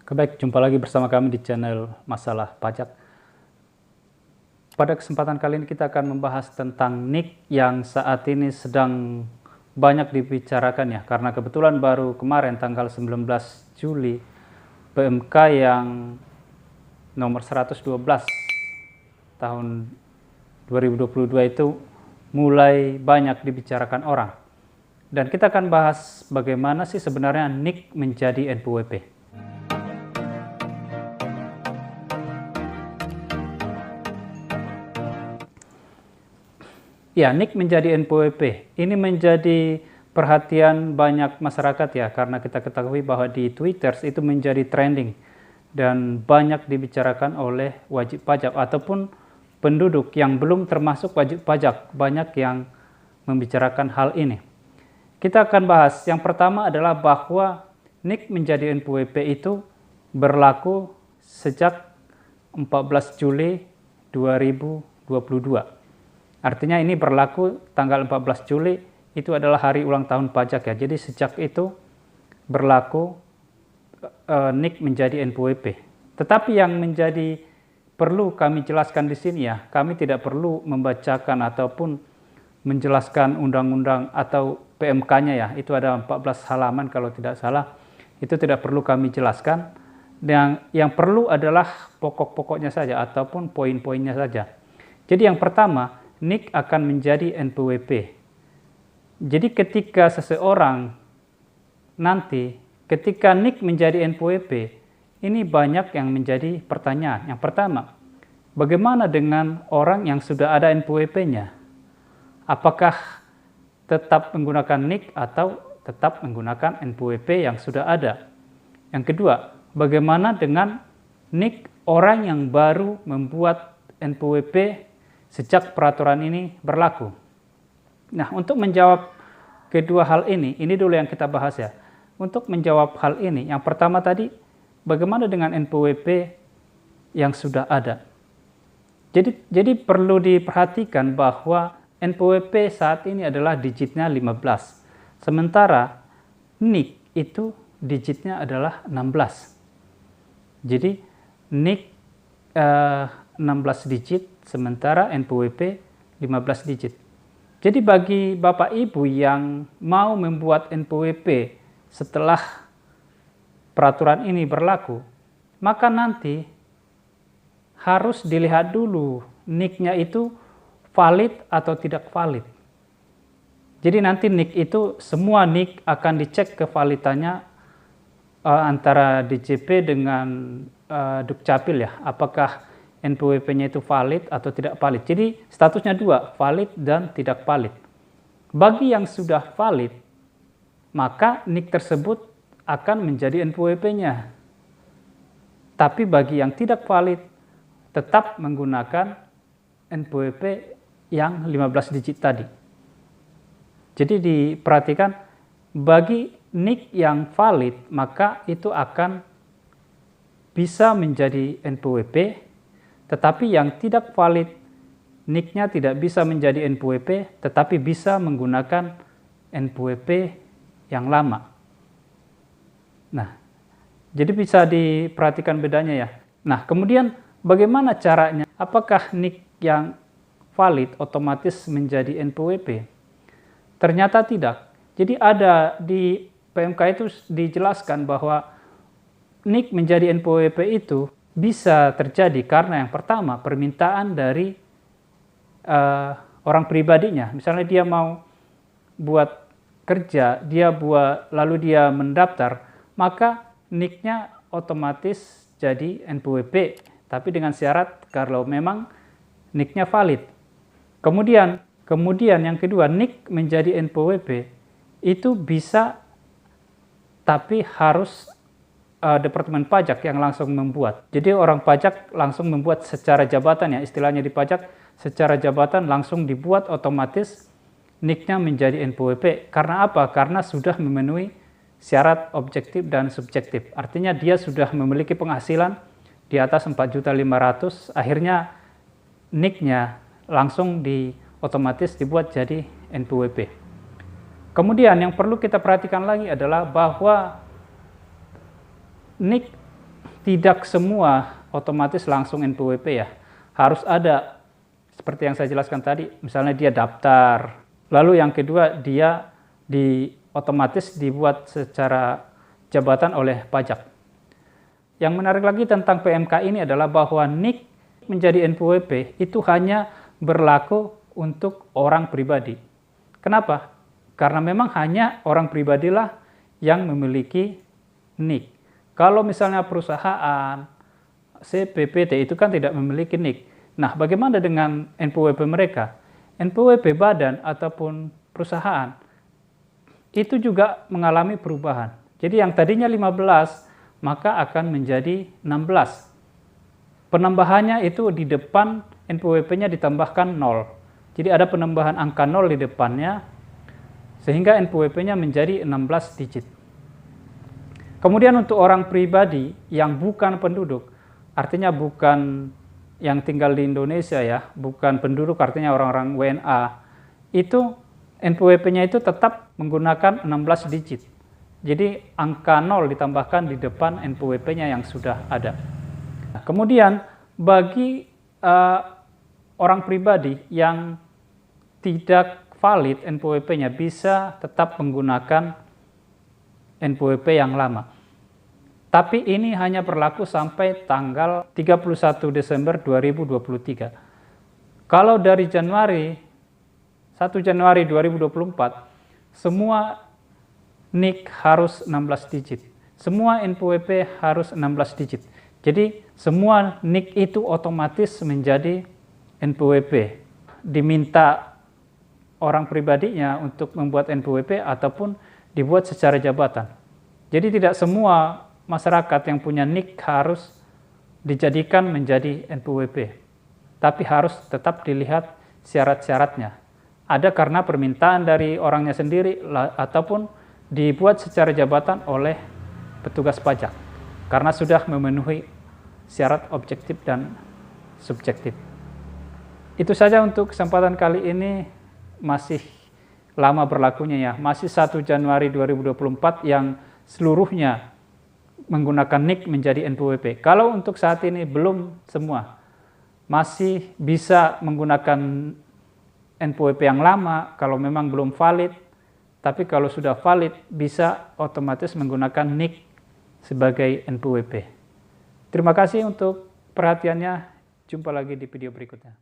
Baik, jumpa lagi bersama kami di channel Masalah Pajak. Pada kesempatan kali ini kita akan membahas tentang NIK yang saat ini sedang banyak dibicarakan ya, karena kebetulan baru kemarin tanggal 19 Juli PMK yang nomor 112 tahun 2022 itu mulai banyak dibicarakan orang. Dan kita akan bahas bagaimana sih sebenarnya NIK menjadi NPWP. Ya, NIK menjadi NPWP. Ini menjadi perhatian banyak masyarakat ya, karena kita ketahui bahwa di Twitter itu menjadi trending dan banyak dibicarakan oleh wajib pajak ataupun penduduk yang belum termasuk wajib pajak, banyak yang membicarakan hal ini. Kita akan bahas, yang pertama adalah bahwa NIK menjadi NPWP itu berlaku sejak 14 Juli 2022. Artinya ini berlaku tanggal 14 Juli itu adalah hari ulang tahun pajak ya. Jadi sejak itu berlaku NIK menjadi NPWP. Tetapi yang menjadi perlu kami jelaskan di sini ya, kami tidak perlu membacakan ataupun menjelaskan undang-undang atau PMK-nya ya. Itu ada 14 halaman kalau tidak salah. Itu tidak perlu kami jelaskan. Yang perlu adalah pokok-pokoknya saja ataupun poin-poinnya saja. Jadi yang pertama, NIK akan menjadi NPWP. Jadi ketika seseorang nanti, ketika NIK menjadi NPWP, ini banyak yang menjadi pertanyaan. Yang pertama, bagaimana dengan orang yang sudah ada NPWP-nya? Apakah tetap menggunakan NIK atau tetap menggunakan NPWP yang sudah ada? Yang kedua, bagaimana dengan NIK orang yang baru membuat NPWP sejak peraturan ini berlaku? Nah, untuk menjawab kedua hal ini dulu yang kita bahas ya. Untuk menjawab hal ini, yang pertama tadi, bagaimana dengan NPWP yang sudah ada? Jadi perlu diperhatikan bahwa NPWP saat ini adalah digitnya 15. Sementara NIK itu digitnya adalah 16. Jadi NIK 16 digit, sementara NPWP 15 digit. Jadi bagi Bapak Ibu yang mau membuat NPWP setelah peraturan ini berlaku, maka nanti harus dilihat dulu NIK-nya itu valid atau tidak valid. Jadi nanti NIK itu, semua NIK akan dicek kevalidannya antara DJP dengan Dukcapil ya, apakah NPWP-nya itu valid atau tidak valid. Jadi statusnya dua, valid dan tidak valid. Bagi yang sudah valid, maka NIK tersebut akan menjadi NPWP-nya. Tapi bagi yang tidak valid, tetap menggunakan NPWP yang 15 digit tadi. Jadi diperhatikan, bagi NIK yang valid, maka itu akan bisa menjadi NPWP. Tetapi yang tidak valid, NIK-nya tidak bisa menjadi NPWP, tetapi bisa menggunakan NPWP yang lama. Nah, jadi bisa diperhatikan bedanya ya. Nah, kemudian bagaimana caranya? Apakah NIK yang valid otomatis menjadi NPWP? Ternyata tidak. Jadi ada di PMK itu dijelaskan bahwa NIK menjadi NPWP itu bisa terjadi karena yang pertama, permintaan dari orang pribadinya. Misalnya dia mau buat kerja, lalu dia mendaftar, maka NIK-nya otomatis jadi NPWP, tapi dengan syarat kalau memang NIK-nya valid. Kemudian yang kedua, NIK menjadi NPWP itu bisa, tapi harus Departemen Pajak yang langsung membuat. Jadi orang pajak langsung membuat secara jabatan ya, istilahnya di pajak secara jabatan langsung dibuat, otomatis NIK-nya menjadi NPWP. Karena apa? Karena sudah memenuhi syarat objektif dan subjektif. Artinya dia sudah memiliki penghasilan di atas 4.500.000, akhirnya NIK-nya langsung otomatis dibuat jadi NPWP. Kemudian yang perlu kita perhatikan lagi adalah bahwa NIK tidak semua otomatis langsung NPWP ya. Harus ada, seperti yang saya jelaskan tadi, misalnya dia daftar. Lalu yang kedua, dia otomatis dibuat secara jabatan oleh pajak. Yang menarik lagi tentang PMK ini adalah bahwa NIK menjadi NPWP itu hanya berlaku untuk orang pribadi. Kenapa? Karena memang hanya orang pribadilah yang memiliki NIK. Kalau misalnya perusahaan, CPPT itu kan tidak memiliki NIK. Nah, bagaimana dengan NPWP mereka? NPWP badan ataupun perusahaan itu juga mengalami perubahan. Jadi yang tadinya 15, maka akan menjadi 16. Penambahannya itu di depan NPWP-nya ditambahkan 0. Jadi ada penambahan angka 0 di depannya, sehingga NPWP-nya menjadi 16 digit. Kemudian untuk orang pribadi yang bukan penduduk, artinya bukan yang tinggal di Indonesia ya, bukan penduduk artinya orang-orang WNA, itu NPWP-nya itu tetap menggunakan 16 digit. Jadi angka 0 ditambahkan di depan NPWP-nya yang sudah ada. Kemudian bagi orang pribadi yang tidak valid NPWP-nya bisa tetap menggunakan NPWP yang lama. Tapi ini hanya berlaku sampai tanggal 31 Desember 2023. Kalau dari 1 Januari 2024, semua NIK harus 16 digit. Semua NPWP harus 16 digit. Jadi semua NIK itu otomatis menjadi NPWP. Diminta orang pribadinya untuk membuat NPWP ataupun dibuat secara jabatan. Jadi tidak semua masyarakat yang punya NIK harus dijadikan menjadi NPWP, tapi harus tetap dilihat syarat-syaratnya. Ada karena permintaan dari orangnya sendiri ataupun dibuat secara jabatan oleh petugas pajak karena sudah memenuhi syarat objektif dan subjektif. Itu saja untuk kesempatan kali ini, masih lama berlakunya ya, masih 1 Januari 2024 yang seluruhnya menggunakan NIK menjadi NPWP. Kalau untuk saat ini belum semua, masih bisa menggunakan NPWP yang lama kalau memang belum valid, tapi kalau sudah valid bisa otomatis menggunakan NIK sebagai NPWP. Terima kasih untuk perhatiannya, jumpa lagi di video berikutnya.